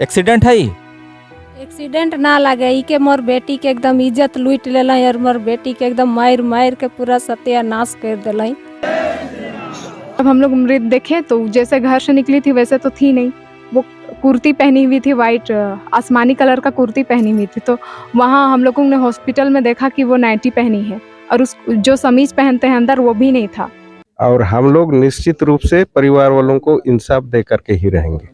Accident है ई? Accident ना लगे ई के मोर बेटी के एकदम इज्जत लूट लेला और मोर बेटी के एकदम मार मार के पूरा सत्यानाश कर दिला। जब हम लोग मृत देखे तो जैसे घर से निकली थी वैसे तो थी नहीं, वो कुर्ती पहनी हुई थी, वाइट आसमानी कलर का कुर्ती पहनी हुई थी। तो वहाँ हम लोगों ने हॉस्पिटल में देखा कि वो नाइटी पहनी है और उस जो समीज पहनते हैं अंदर वो भी नहीं था। और हम लोग निश्चित रूप से परिवार वालों को इंसाफ दे करके ही रहेंगे।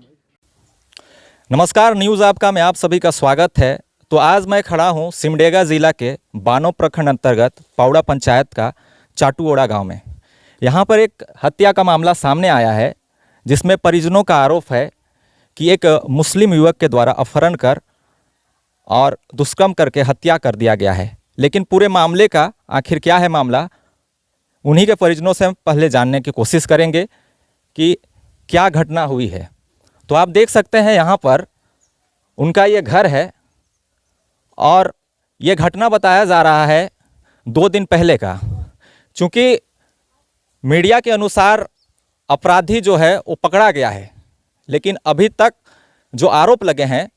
नमस्कार, न्यूज़ आपका में आप सभी का स्वागत है। तो आज मैं खड़ा हूँ सिमडेगा ज़िला के बानो प्रखंड अंतर्गत पावड़ा पंचायत का चाटूओड़ा गांव में। यहाँ पर एक हत्या का मामला सामने आया है, जिसमें परिजनों का आरोप है कि एक मुस्लिम युवक के द्वारा अपहरण कर और दुष्कर्म करके हत्या कर दिया गया है। लेकिन पूरे मामले का आखिर क्या है मामला, उन्हीं के परिजनों से हम पहले जानने की कोशिश करेंगे कि क्या घटना हुई है। तो आप देख सकते हैं यहाँ पर उनका ये घर है और ये घटना बताया जा रहा है 2 दिन पहले का। चूँकि मीडिया के अनुसार अपराधी जो है वो पकड़ा गया है, लेकिन अभी तक जो आरोप लगे हैं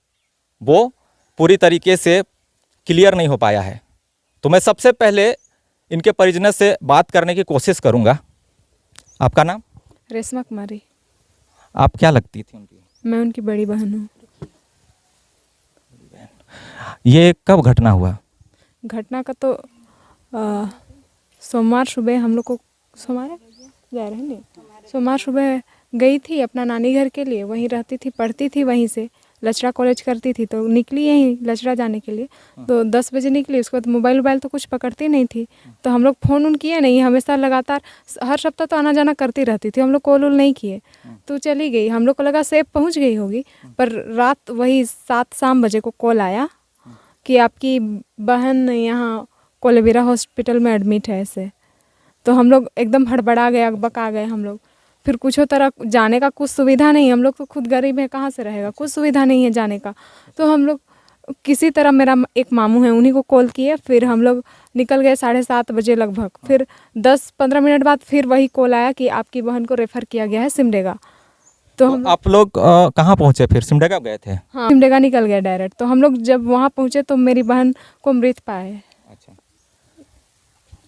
वो पूरी तरीके से क्लियर नहीं हो पाया है। तो मैं सबसे पहले इनके परिजनों से बात करने की कोशिश करूंगा। आपका नाम? रेशमा कुमारी। आप क्या लगती थी उनकी? मैं उनकी बड़ी बहन हूँ। ये कब घटना हुआ? घटना का तो सोमवार सुबह हम लोग को सोमवार जा रहे हैं नहीं, सोमवार सुबह गई थी अपना नानी घर के लिए, वहीं रहती थी, पढ़ती थी, वहीं से लचड़ा कॉलेज करती थी। तो निकली यहीं लचड़ा जाने के लिए, तो 10 बजे निकली। उसके बाद मोबाइल तो कुछ पकड़ती नहीं थी, तो हम लोग फ़ोन उन किए नहीं, हमेशा लगातार हर सप्ताह तो आना जाना करती रहती थी, हम लोग कॉल नहीं किए। तो चली गई, हम लोग को लगा सेफ पहुंच गई होगी, पर रात वही 7 शाम बजे को कॉल आया कि आपकी बहन यहाँ कोलेबिरा हॉस्पिटल में एडमिट है ऐसे। तो हम लोग एकदम हड़बड़ा गए, अकबका गए हम लोग। फिर कुछ तरह जाने का कुछ सुविधा नहीं, हम लोग तो खुद गरीब है, कहाँ से रहेगा, कुछ सुविधा नहीं है जाने का। तो हम लोग किसी तरह, मेरा एक मामू है उन्हीं को कॉल किए, फिर हम लोग निकल गए 7:30 बजे लगभग। फिर 10-15 मिनट बाद फिर वही कॉल आया कि आपकी बहन को रेफ़र किया गया है सिमडेगा। तो हम आप लोग कहाँ पहुँचे? फिर सिमडेगा गए थे? हाँ, सिमडेगा निकल गए डायरेक्ट। तो हम लोग जब वहाँ पहुँचे तो मेरी बहन को मृत पाए। अच्छा,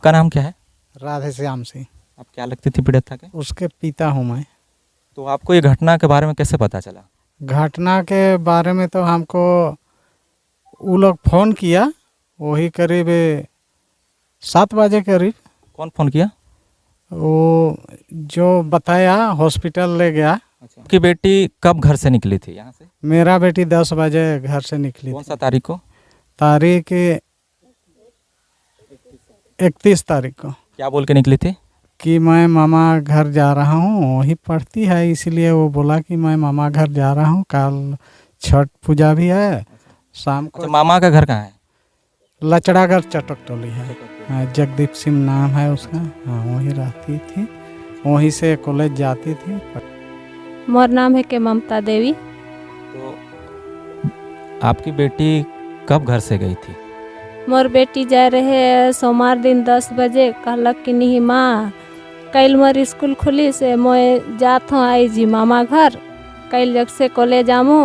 का नाम क्या है? राधे श्याम सिंह। आप क्या लगती थी पीड़िता के? उसके पिता हूँ मैं। तो आपको ये घटना के बारे में कैसे पता चला? घटना के बारे में तो हमको वो लोग फ़ोन किया, वही करीब 7 बजे करीब। कौन फ़ोन किया? वो जो बताया हॉस्पिटल ले गया। अच्छा, आपकी बेटी कब घर से निकली थी यहाँ से? मेरा बेटी 10 बजे घर से निकली। कौन सा तारीख को? तारीख 31 तारीख को। क्या बोल के निकली थी? कि मैं मामा घर जा रहा हूँ, वही पढ़ती है, इसलिए वो बोला कि मैं मामा घर जा रहा हूँ, कल छठ पूजा भी है शाम को। अच्छा, मामा का घर कहाँ है? लचड़ागढ़ चटक टोली है। हाँ, जगदीप सिंह नाम है उसका। हाँ, वहीं रहती थी, वहीं से कॉलेज जाती थी। मोर नाम है के ममता देवी। तो आपकी बेटी कब घर से गई थी? मोर बेटी जा रहे सोमवार दिन 10 बजे, कहलक कि नहीं माँ कल मोर स्कूल खुली से मैं जात हूँ आई जी मामा घर, कल जग से कॉलेज आमू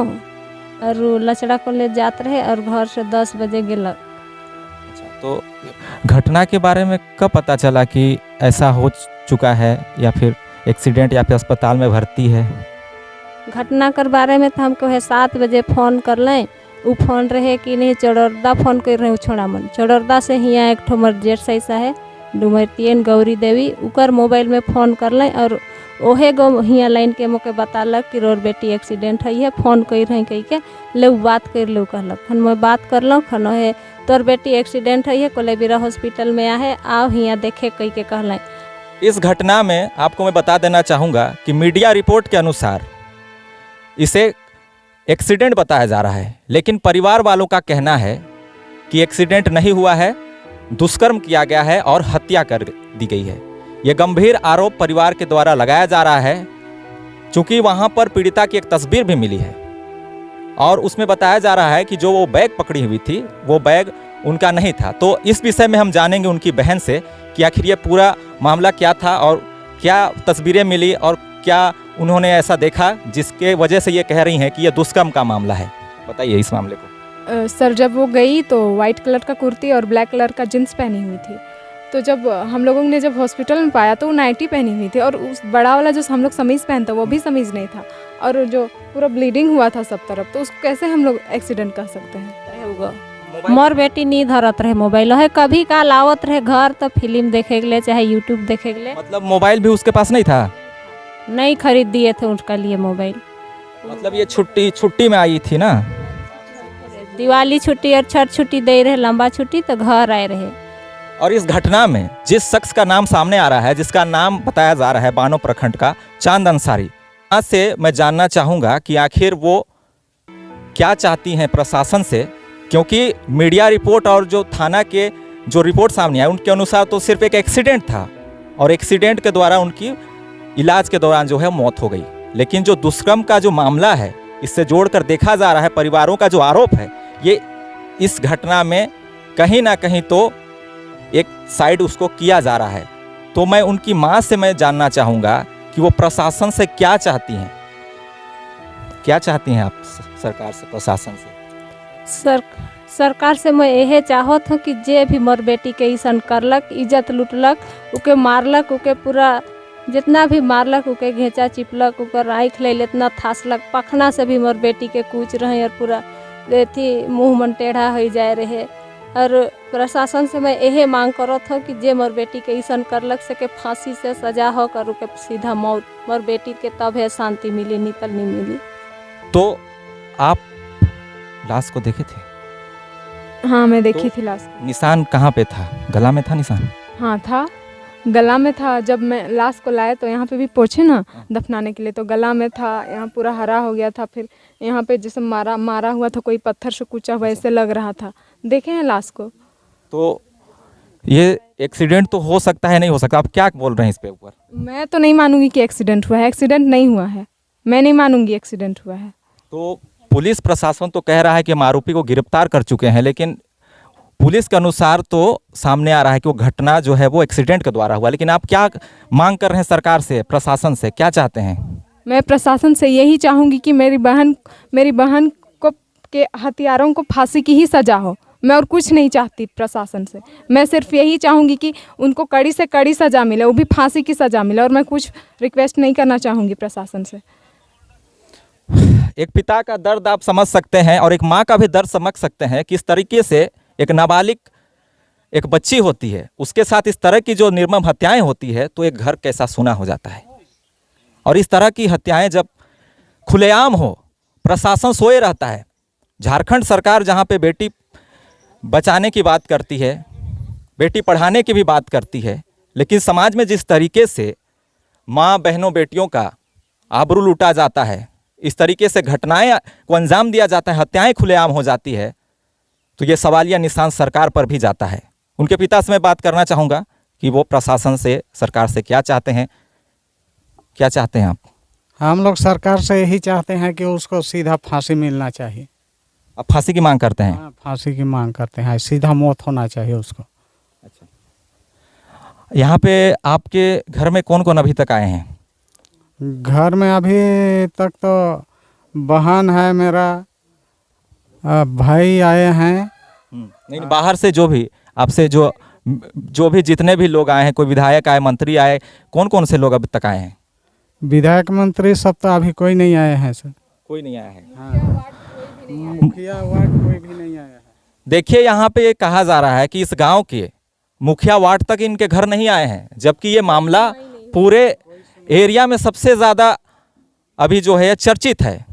और लचड़ा कॉलेज जात रहे और घर से 10 बजे गेलक। अच्छा, तो घटना के बारे में कब पता चला कि ऐसा हो चुका है, या फिर एक्सीडेंट, या फिर अस्पताल में भर्ती है? घटना कर बारे में तो हमको है 7 बजे फ़ोन कर लें, वो फ़ोन रहे कि नहीं चौड़रदा फ़ोन कर रहे छोड़ा मन चौड़रदा से हियाँ एक ठो मर जेठ सैसा है डुमरतियन गौरी देवी, उकर मोबाइल में फ़ोन कर लें और ओहे गो हियाँ लाइन के मोके बतालक कि रोर बेटी एक्सीडेंट है, फ़ोन कर रही कही के ले बात कर लो कहलक। खन मैं बात कर लो, खन है तोर बेटी एक्सीडेंट है कोलेबिरा हॉस्पिटल में आ है, आओ हियाँ देखे कही के कहलें। इस घटना में आपको मैं बता देना चाहूँगा कि मीडिया रिपोर्ट के अनुसार इसे एक्सीडेंट बताया जा रहा है, लेकिन परिवार वालों का कहना है कि एक्सीडेंट नहीं हुआ है, दुष्कर्म किया गया है और हत्या कर दी गई है। यह गंभीर आरोप परिवार के द्वारा लगाया जा रहा है, चूंकि वहां पर पीड़िता की एक तस्वीर भी मिली है और उसमें बताया जा रहा है कि जो वो बैग पकड़ी हुई थी वो बैग उनका नहीं था। तो इस विषय में हम जानेंगे उनकी बहन से कि आखिर ये पूरा मामला क्या था और क्या तस्वीरें मिली और क्या उन्होंने ऐसा देखा जिसके वजह से ये कह रही हैं कि ये दुष्कर्म का मामला है। बताइए इस मामले को। सर जब वो गई तो वाइट कलर का कुर्ती और ब्लैक कलर का जींस पहनी हुई थी। तो जब हम लोगों ने जब हॉस्पिटल में पाया तो वो नाइटी पहनी हुई थी और उस बड़ा वाला जो हम लोग समीज़ पहनते वो भी समीज़ नहीं था और जो पूरा ब्लीडिंग हुआ था सब तरफ, तो उसको कैसे हम लोग एक्सीडेंट कह सकते हैं। मोर बेटी नहीं धरत रहे मोबाइल है, कभी काल आवत रहे घर तो फिल्म देखे के लिए चाहे यूट्यूब देखे के लिए। मतलब मोबाइल भी उसके पास नहीं था? नहीं खरीद दिए थे उसका लिए मोबाइल। मतलब ये छुट्टी में आई थी ना? दिवाली छुट्टी और छठ छुट्टी दे रहे, लंबा छुट्टी, तो घर आए रहे। और इस घटना में जिस शख्स का नाम सामने आ रहा है, जिसका नाम बताया जा रहा है बानो प्रखंड का चांद अंसारी, आज से मैं जानना चाहूँगा कि आखिर वो क्या चाहती हैं प्रशासन से, क्योंकि मीडिया रिपोर्ट और जो थाना के जो रिपोर्ट सामने आए उनके अनुसार तो सिर्फ एक एक्सीडेंट था और एक्सीडेंट के द्वारा उनकी इलाज के दौरान जो है मौत हो गई। लेकिन जो दुष्कर्म का जो मामला है, इससे जोड़कर देखा जा रहा है परिवारों का जो आरोप है, ये इस घटना में कहीं ना कहीं तो एक साइड उसको किया जा रहा है। तो मैं उनकी मां से मैं जानना चाहूँगा कि वो प्रशासन से क्या चाहती हैं, क्या चाहती हैं आप सरकार से, प्रशासन से? सरकार से मैं यही चाहत हूँ कि जे भी मोर बेटी के ऐसन करलक, इज्जत लुटलक, उके मारलक, उके पूरा जितना भी मारलक, उके घेचा चिपलक, उकर आँख ले इतना थासलक, पखना से भी मोर बेटी के कूच रहे और पूरा थी मुँह मन टेढ़ा हो जाए रहे। और प्रशासन से मैं यही मांग करत हूँ कि जे मोर बेटी के ऐसन करलक सके फांसी से सजा हो कर उके सीधा मौत, मोर बेटी के तब है शांति मिली, निकल नहीं मिली। तो आप लाश को देखे थे? हाँ मैं देखी तो थी लाश। निशान कहाँ पे था? गला में था निशान? हाँ था, गला में था। जब मैं लाश को लाया तो यहाँ पे भी पोछे ना दफनाने के लिए, तो गला में था, यहाँ पूरा हरा हो गया था। फिर यहाँ पे जैसे मारा हुआ था, कोई पत्थर से कुचा हुआ ऐसे लग रहा था। देखे हैं लाश को। तो ये एक्सीडेंट तो हो सकता है, नहीं हो सकता, आप क्या बोल रहे हैं इस पे ऊपर? मैं तो नहीं मानूंगी कि एक्सीडेंट हुआ है, एक्सीडेंट नहीं हुआ है, मैं नहीं मानूंगी एक्सीडेंट हुआ है। तो पुलिस प्रशासन तो कह रहा है कि हम आरोपी को गिरफ्तार कर चुके हैं, लेकिन पुलिस के अनुसार तो सामने आ रहा है कि वो घटना जो है वो एक्सीडेंट के द्वारा हुआ। लेकिन आप क्या मांग कर रहे हैं सरकार से, प्रशासन से क्या चाहते हैं? मैं प्रशासन से यही चाहूँगी कि मेरी बहन को के हत्यारों को फांसी की ही सज़ा हो। मैं और कुछ नहीं चाहती प्रशासन से, मैं सिर्फ यही चाहूँगी कि उनको कड़ी से कड़ी सज़ा मिले, वो भी फांसी की सज़ा मिले। और मैं कुछ रिक्वेस्ट नहीं करना चाहूँगी प्रशासन से। एक पिता का दर्द आप समझ सकते हैं और एक माँ का भी दर्द समझ सकते हैं कि इस तरीके से एक नाबालिग एक बच्ची होती है, उसके साथ इस तरह की जो निर्मम हत्याएं होती है तो एक घर कैसा सूना हो जाता है। और इस तरह की हत्याएं जब खुलेआम हो, प्रशासन सोए रहता है। झारखंड सरकार जहां पे बेटी बचाने की बात करती है, बेटी पढ़ाने की भी बात करती है, लेकिन समाज में जिस तरीके से माँ बहनों बेटियों का आबरू लूटा जाता है, इस तरीके से घटनाएं को अंजाम दिया जाता है, हत्याएं खुलेआम हो जाती है, तो ये सवालिया निशान सरकार पर भी जाता है। उनके पिता से मैं बात करना चाहूँगा कि वो प्रशासन से, सरकार से क्या चाहते हैं, क्या चाहते हैं आप? हम लोग सरकार से यही चाहते हैं कि उसको सीधा फांसी मिलना चाहिए। आप फांसी की मांग करते हैं? हाँ, फांसी की मांग करते हैं, सीधा मौत होना चाहिए उसको। अच्छा, यहाँ पे आपके घर में कौन कौन अभी तक आए हैं? घर में अभी तक तो बहन है मेरा, भाई आए हैं। नहीं, बाहर से जो भी आपसे जो भी जितने भी लोग आए हैं, कोई विधायक आए, मंत्री आए, कौन कौन से लोग अभी तक आए हैं? विधायक मंत्री सब तो अभी कोई नहीं आए हैं सर। कोई नहीं आया है। हाँ, मुखिया वार्ड कोई भी नहीं आया है। देखिए, यहाँ पे कहा जा रहा है कि इस गांव के मुखिया वार्ड तक इनके घर नहीं आए हैं, जबकि ये मामला पूरे एरिया में सबसे ज़्यादा अभी जो है चर्चित है।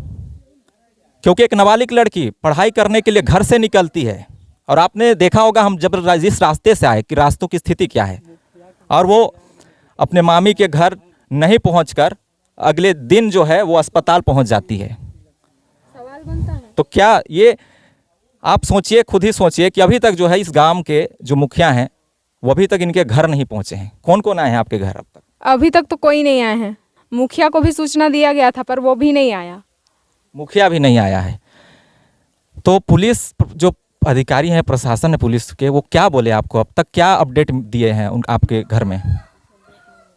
क्योंकि एक नाबालिग लड़की पढ़ाई करने के लिए घर से निकलती है, और आपने देखा होगा हम जब जिस रास्ते से आए कि रास्तों की स्थिति क्या है, और वो अपने मामी के घर नहीं पहुंचकर अगले दिन जो है वो अस्पताल पहुंच जाती है। सवाल बनता है। तो क्या ये आप सोचिए, खुद ही सोचिए कि अभी तक जो है इस गांव के जो मुखिया हैं वो अभी तक इनके घर नहीं पहुंचे हैं। कौन कौन आए हैं आपके घर अब तक? अभी तक तो कोई नहीं आए हैं। मुखिया को भी सूचना दिया गया था पर वो भी नहीं आया। मुखिया भी नहीं आया है। तो पुलिस जो अधिकारी हैं, प्रशासन है पुलिस के, वो क्या बोले आपको अब तक, क्या अपडेट दिए हैं आपके घर में?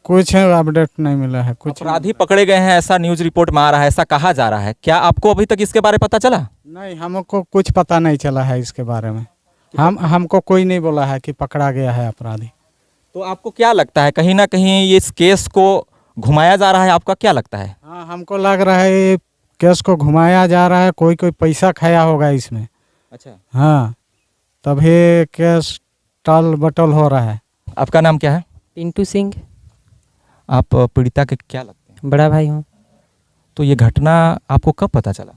कुछ अपडेट नहीं मिला है कुछ अपराधी पकड़े गए हैं ऐसा न्यूज रिपोर्ट में आ रहा है, ऐसा कहा जा रहा है। क्या आपको अभी तक इसके बारे में पता चला? नहीं, हमको कुछ पता नहीं चला है इसके बारे में। हमको कोई नहीं बोला है कि पकड़ा गया है अपराधी। तो आपको क्या लगता है, कहीं ना कहीं इस केस को घुमाया जा रहा है? आपका क्या लगता है? हाँ, हमको लग रहा है ये केस को घुमाया जा रहा है, कोई पैसा खाया होगा इसमें। अच्छा, हाँ, तभी केस टाल बटल हो रहा है। आपका नाम क्या है? पिंटू सिंह, आप पीड़िता के क्या लगते हैं? बड़ा भाई हूँ। तो ये घटना आपको कब पता चला?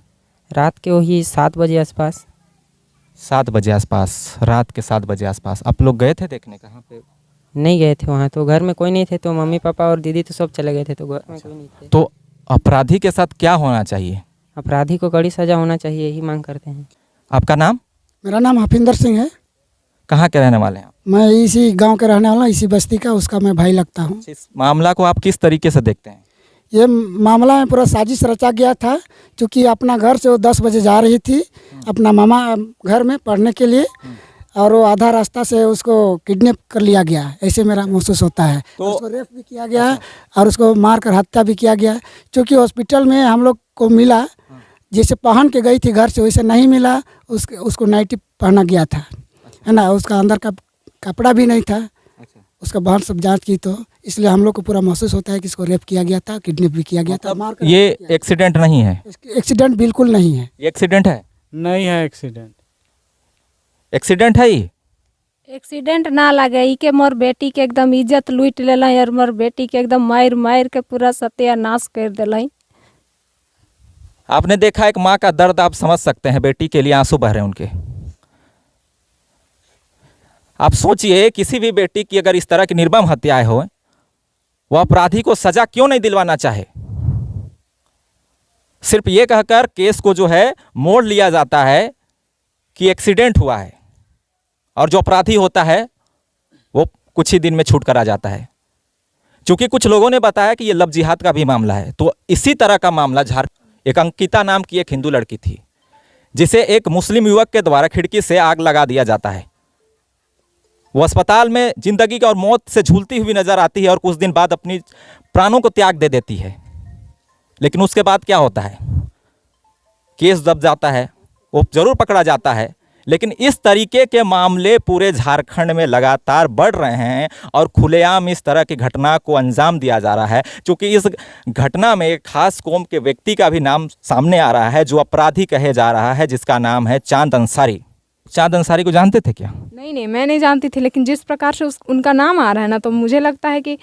रात के वही 7 बजे आसपास। 7 बजे आसपास, रात के 7 बजे आसपास आप लोग गए थे देखने? कहाँ पे? नहीं गए थे वहाँ, तो घर में कोई नहीं थे, तो मम्मी पापा और दीदी तो सब चले गए थे, तो घर में कोई नहीं थे। तो अपराधी के साथ क्या होना चाहिए? अपराधी को कड़ी सजा होना चाहिए, यही मांग करते हैं। आपका नाम? मेरा नाम हफिंदर सिंह है। कहाँ के रहने वाले हैं आप? मैं इसी गांव के रहने वाला, इसी बस्ती का, उसका मैं भाई लगता हूँ। इस मामला को आप किस तरीके से देखते हैं? ये मामला में पूरा साजिश रचा गया था, क्योंकि अपना घर से वो 10 बजे जा रही थी अपना मामा घर में पढ़ने के लिए, और वो आधा रास्ता से उसको किडनैप कर लिया गया, ऐसे मेरा महसूस होता है। तो उसको रेप भी किया गया है और उसको मार कर हत्या भी किया गया है। क्योंकि हॉस्पिटल में हम लोग को मिला, जैसे पहन के गई थी घर से वैसे नहीं मिला, उसको नाइटी पहना गया था, है ना। उसका अंदर का कपड़ा भी नहीं था। उसका बहन सब जांच की, तो इसलिए हम लोग को पूरा महसूस होता है कि इसको रेप किया गया था, किडनैप भी किया गया था, मार कर ये एक्सीडेंट नहीं है? एक्सीडेंट बिल्कुल नहीं है। ये एक्सीडेंट है? नहीं है एक्सीडेंट। एक्सीडेंट है ये? एक्सीडेंट ना लगे, ई के मोर बेटी के एकदम इज्जत लूट लेला और मोर बेटी के एकदम मार मार के पूरा सत्यानाश कर दिलाई। आपने देखा एक माँ का दर्द, आप समझ सकते हैं, बेटी के लिए आंसू बह रहे हैं उनके। आप सोचिए, किसी भी बेटी की अगर इस तरह की निर्मम हत्याएं हो, वह अपराधी को सजा क्यों नहीं दिलवाना चाहे? सिर्फ ये कहकर केस को जो है मोड़ लिया जाता है कि एक्सीडेंट हुआ है, और जो अपराधी होता है वो कुछ ही दिन में छूट कर आ जाता है। क्योंकि कुछ लोगों ने बताया कि ये लव जिहाद का भी मामला है, तो इसी तरह का मामला एक अंकिता नाम की एक हिंदू लड़की थी, जिसे एक मुस्लिम युवक के द्वारा खिड़की से आग लगा दिया जाता है। वो अस्पताल में जिंदगी और मौत से झूलती हुई नजर आती है और कुछ दिन बाद अपनी प्राणों को त्याग दे देती है। लेकिन उसके बाद क्या होता है? केस दब जाता है, वो जरूर पकड़ा जाता है, लेकिन इस तरीके के मामले पूरे झारखंड में लगातार बढ़ रहे हैं और खुलेआम इस तरह की घटना को अंजाम दिया जा रहा है। क्योंकि इस घटना में एक खास कौम के व्यक्ति का भी नाम सामने आ रहा है, जो अपराधी कहे जा रहा है, जिसका नाम है चांद अंसारी। चांद अंसारी को जानते थे क्या? नहीं, मैं नहीं जानती थी, लेकिन जिस प्रकार से उनका नाम आ रहा है ना, तो मुझे लगता है कि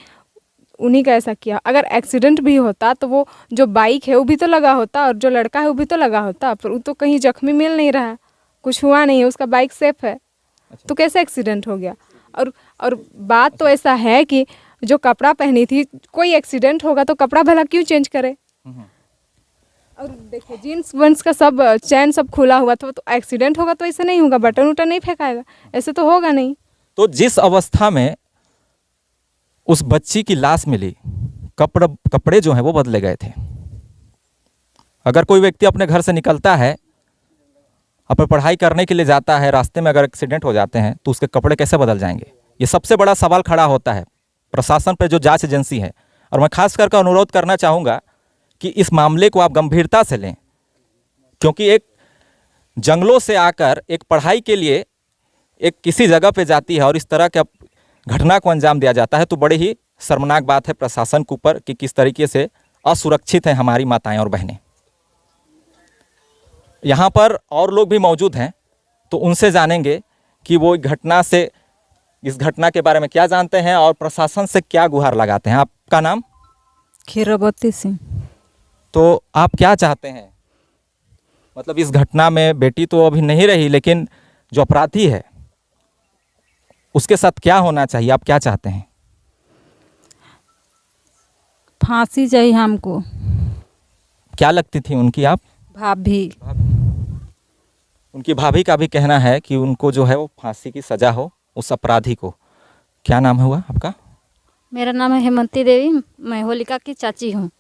उन्हीं का ऐसा किया। अगर एक्सीडेंट भी होता तो वो जो बाइक है वो भी तो लगा होता, और जो लड़का है वो भी तो लगा होता, पर वो तो कहीं जख्मी मिल नहीं रहा है, कुछ हुआ नहीं है, उसका बाइक सेफ है। तो कैसे एक्सीडेंट हो गया? और बात तो ऐसा है कि जो कपड़ा पहनी थी, कोई एक्सीडेंट होगा तो कपड़ा भला क्यों चेंज करे? और देखिए जीन्स वंस का सब चैन सब खुला हुआ था, तो एक्सीडेंट होगा तो ऐसे नहीं होगा, बटन उटन नहीं फेंकाएगा, ऐसे तो होगा नहीं। तो जिस अवस्था में उस बच्ची की लाश मिली, कपड़े जो हैं वो बदले गए थे। अगर कोई व्यक्ति अपने घर से निकलता है, अपनी पढ़ाई करने के लिए जाता है, रास्ते में अगर एक्सीडेंट हो जाते हैं तो उसके कपड़े कैसे बदल जाएंगे? ये सबसे बड़ा सवाल खड़ा होता है प्रशासन पर, जो जांच एजेंसी है। और मैं खास करके अनुरोध करना चाहूँगा कि इस मामले को आप गंभीरता से लें, क्योंकि एक जंगलों से आकर एक पढ़ाई के लिए एक किसी जगह पे जाती है और इस तरह के घटना को अंजाम दिया जाता है, तो बड़ी ही शर्मनाक बात है प्रशासन के ऊपर कि किस तरीके से असुरक्षित हैं हमारी माताएं और बहनें। यहाँ पर और लोग भी मौजूद हैं, तो उनसे जानेंगे कि वो इस घटना के बारे में क्या जानते हैं और प्रशासन से क्या गुहार लगाते हैं। आपका नाम? खीरावती सिंह। तो आप क्या चाहते हैं? मतलब इस घटना में बेटी तो अभी नहीं रही, लेकिन जो अपराधी है उसके साथ क्या होना चाहिए? आप क्या चाहते हैं? फांसी चाहिए हमको। क्या लगती थी उनकी आप? भाभी। उनकी भाभी का भी कहना है कि उनको जो है वो फांसी की सजा हो उस अपराधी को। क्या नाम हुआ आपका? मेरा नाम है हेमंती देवी, मैं होलिका की चाची हूँ।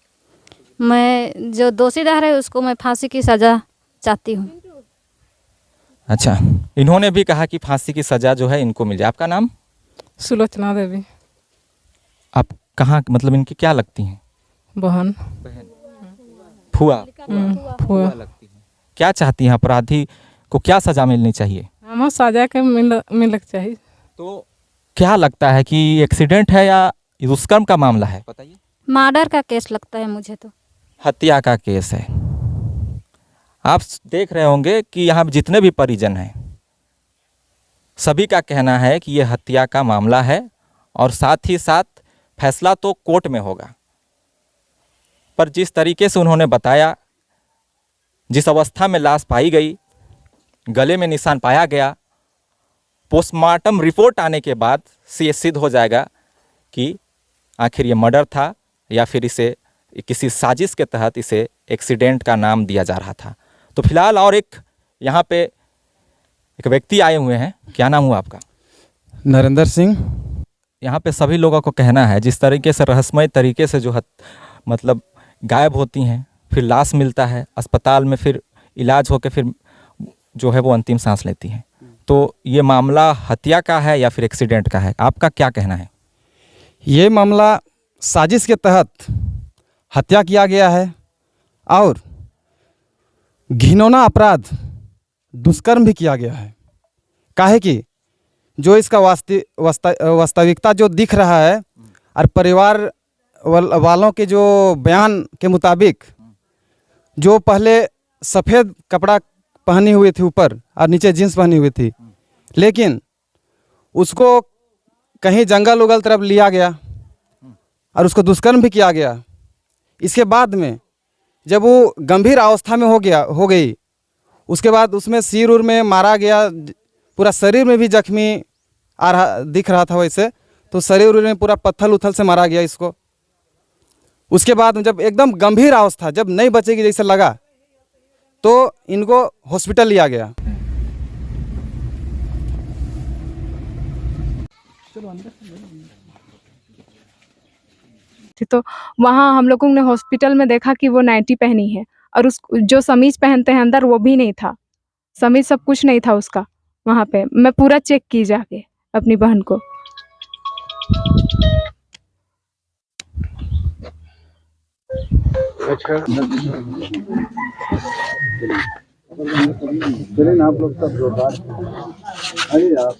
मैं जो दोषीदार है उसको मैं फांसी की सज़ा चाहती हूँ। अच्छा, इन्होंने भी कहा कि फांसी की सजा जो है इनको मिल जाए। आपका नाम? सुलोचना देवी। आप कहाँ मतलब इनकी क्या लगती हैं? बहन फुआ फुआ लगती हैं। क्या चाहती हैं, अपराधी को क्या सजा मिलनी चाहिए? हम सजा के मिलक चाहिए। तो क्या लगता है कि एक्सीडेंट है या दुष्कर्म का मामला है, बताइए? मर्डर का केस लगता है मुझे तो। हत्या का केस है। आप देख रहे होंगे कि यहाँ जितने भी परिजन हैं सभी का कहना है कि ये हत्या का मामला है और साथ ही साथ फैसला तो कोर्ट में होगा। पर जिस तरीके से उन्होंने बताया, जिस अवस्था में लाश पाई गई, गले में निशान पाया गया, पोस्टमार्टम रिपोर्ट आने के बाद से ये सिद्ध हो जाएगा कि आखिर ये मर्डर था या फिर इसे किसी साजिश के तहत इसे एक्सीडेंट का नाम दिया जा रहा था। तो फिलहाल और एक यहाँ पे एक व्यक्ति आए हुए हैं। क्या नाम हुआ आपका? नरेंद्र सिंह। यहाँ पे सभी लोगों को कहना है जिस तरीके से रहस्यमय तरीके से जो मतलब गायब होती हैं, फिर लाश मिलता है अस्पताल में, फिर इलाज होकर फिर जो है वो अंतिम सांस लेती हैं। तो ये मामला हत्या का है या फिर एक्सीडेंट का है, आपका क्या कहना है? ये मामला साजिश के तहत हत्या किया गया है और घिनौना अपराध दुष्कर्म भी किया गया है। काहे कि जो इसका वास्तविकता जो दिख रहा है और परिवार वालों के जो बयान के मुताबिक, जो पहले सफ़ेद कपड़ा पहनी हुई थी ऊपर और नीचे जींस पहनी हुई थी, लेकिन उसको कहीं जंगल उगल तरफ लिया गया और उसको दुष्कर्म भी किया गया। इसके बाद में जब वो गंभीर अवस्था में हो गई, उसके बाद उसमें सिर उर में मारा गया, पूरा शरीर में भी जख्मी दिख रहा था वैसे, तो शरीर उर में पूरा पत्थर उथल से मारा गया इसको। उसके बाद में जब एकदम गंभीर अवस्था, जब नहीं बचेगी जैसे लगा, तो इनको हॉस्पिटल लिया गया। तो वहाँ हम लोगों ने हॉस्पिटल में देखा कि वो नाइटी पहनी है और उस जो समीज पहनते हैं अंदर वो भी नहीं था, समीज सब कुछ नहीं था उसका। वहाँ पे मैं पूरा चेक की जाके अपनी बहन को। अच्छा चलिए आप लोग सब जोरदार। अरे आप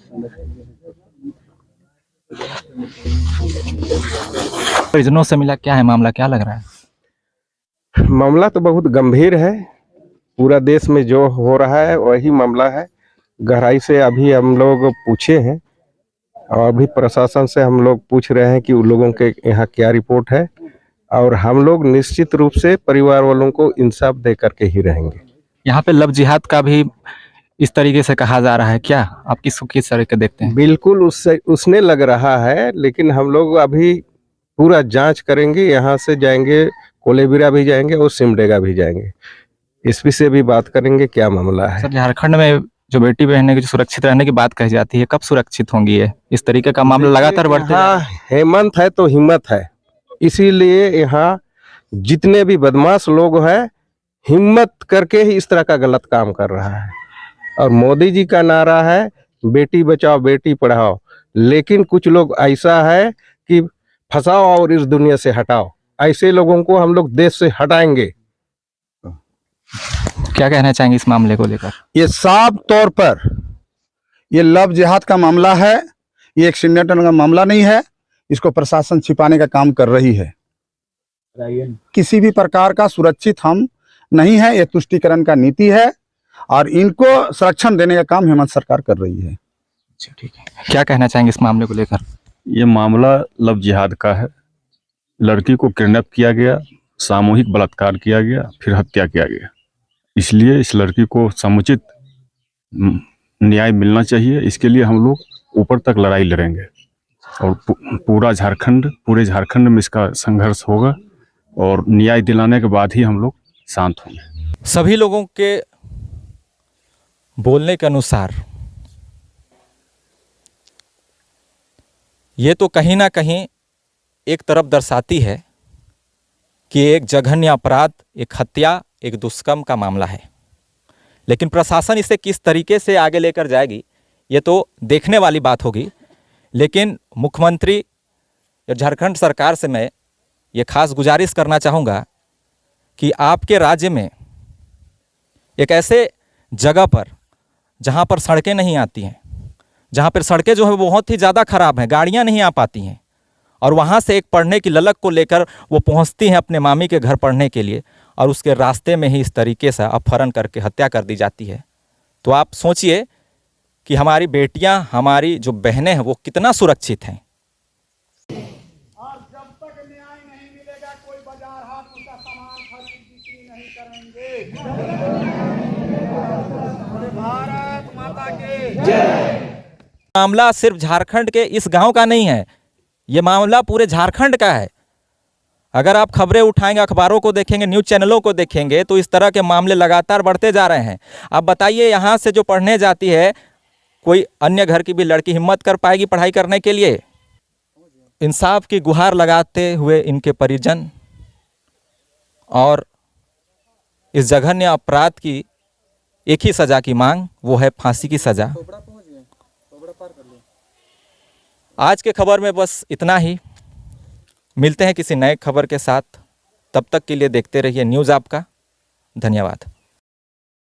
परिजनों से मिला, क्या है मामला, क्या लग रहा है? मामला तो बहुत गंभीर है। पूरा देश में जो हो रहा है वही मामला है। गहराई से अभी हम लोग पूछे हैं और अभी प्रशासन से हम लोग पूछ रहे हैं कि उन लोगों के यहाँ क्या रिपोर्ट है, और हम लोग निश्चित रूप से परिवार वालों को इंसाफ दे करके ही रहेंगे। यहाँ पे लव जिहाद का भी इस तरीके से कहा जा रहा है, क्या आप किस तरह के देखते हैं? बिल्कुल उसने लग रहा है, लेकिन हम लोग अभी पूरा जांच करेंगे। यहाँ से जाएंगे, कोलेबिरा भी जाएंगे और सिमडेगा भी जाएंगे, एसपी से भी बात करेंगे क्या मामला है। सर, झारखंड में जो बेटी बहन की जो सुरक्षित रहने की बात कही जाती है, कब सुरक्षित होंगी? है इस तरीके का मामला लगातार बढ़ते जा रहा है। हेमंत है तो हिम्मत है, इसीलिए यहाँ जितने भी बदमाश लोग हैं हिम्मत करके ही इस तरह का गलत काम कर रहा है। और मोदी जी का नारा है बेटी बचाओ बेटी पढ़ाओ, लेकिन कुछ लोग ऐसा है कि फंसाओ और इस दुनिया से हटाओ। ऐसे लोगों को हम लोग देश से हटाएंगे। क्या कहना चाहेंगे इस मामले को लेकर? ये साफ तौर पर ये लव जिहाद का मामला है, ये एक्सीडेंट का मामला नहीं है। इसको प्रशासन छिपाने का काम कर रही है। किसी भी प्रकार का सुरक्षित हम नहीं है, ये तुष्टिकरण का नीति है और इनको संरक्षण देने का काम हेमंत सरकार कर रही है। अच्छा, ठीक है। क्या कहना चाहेंगे इस मामले को लेकर? ये मामला लव जिहाद का है। लड़की को किडनैप किया गया, सामूहिक बलात्कार किया गया, फिर हत्या किया गया। इसलिए इस लड़की को समुचित न्याय मिलना चाहिए। इसके लिए हम लोग ऊपर तक लड़ाई लड़ेंगे और पूरे झारखंड में इसका संघर्ष होगा और न्याय दिलाने के बाद ही हम लोग शांत होंगे। सभी लोगों के बोलने के अनुसार ये तो कहीं ना कहीं एक तरफ दर्शाती है कि एक जघन्य अपराध, एक हत्या, एक दुष्कर्म का मामला है। लेकिन प्रशासन इसे किस तरीके से आगे लेकर जाएगी ये तो देखने वाली बात होगी। लेकिन मुख्यमंत्री या झारखंड सरकार से मैं ये खास गुजारिश करना चाहूँगा कि आपके राज्य में एक ऐसे जगह पर जहाँ पर सड़कें नहीं आती हैं, जहाँ पर सड़कें जो है बहुत ही ज़्यादा ख़राब हैं, गाड़ियाँ नहीं आ पाती हैं, और वहाँ से एक पढ़ने की ललक को लेकर वो पहुँचती हैं अपने मामी के घर पढ़ने के लिए, और उसके रास्ते में ही इस तरीके से अपहरण करके हत्या कर दी जाती है। तो आप सोचिए कि हमारी बेटियां, हमारी जो बहनें हैं वो कितना सुरक्षित हैं। और जब तक न्याय नहीं मिलेगा कोई बाजार हाट उसका सामान खरीद बिक्री नहीं करेंगे। भारत माता की मामला सिर्फ झारखंड के इस गांव का नहीं है, ये मामला पूरे झारखंड का है। अगर आप खबरें उठाएंगे, अखबारों को देखेंगे, न्यूज़ चैनलों को देखेंगे, तो इस तरह के मामले लगातार बढ़ते जा रहे हैं। आप बताइए, यहाँ से जो पढ़ने जाती है, कोई अन्य घर की भी लड़की हिम्मत कर पाएगी पढ़ाई करने के लिए? इंसाफ की गुहार लगाते हुए इनके परिजन और इस जघन्य अपराध की एक ही सज़ा की मांग, वो है फांसी की सज़ा। आज के खबर में बस इतना ही। मिलते हैं किसी नए खबर के साथ, तब तक के लिए देखते रहिए न्यूज़ आपका। धन्यवाद।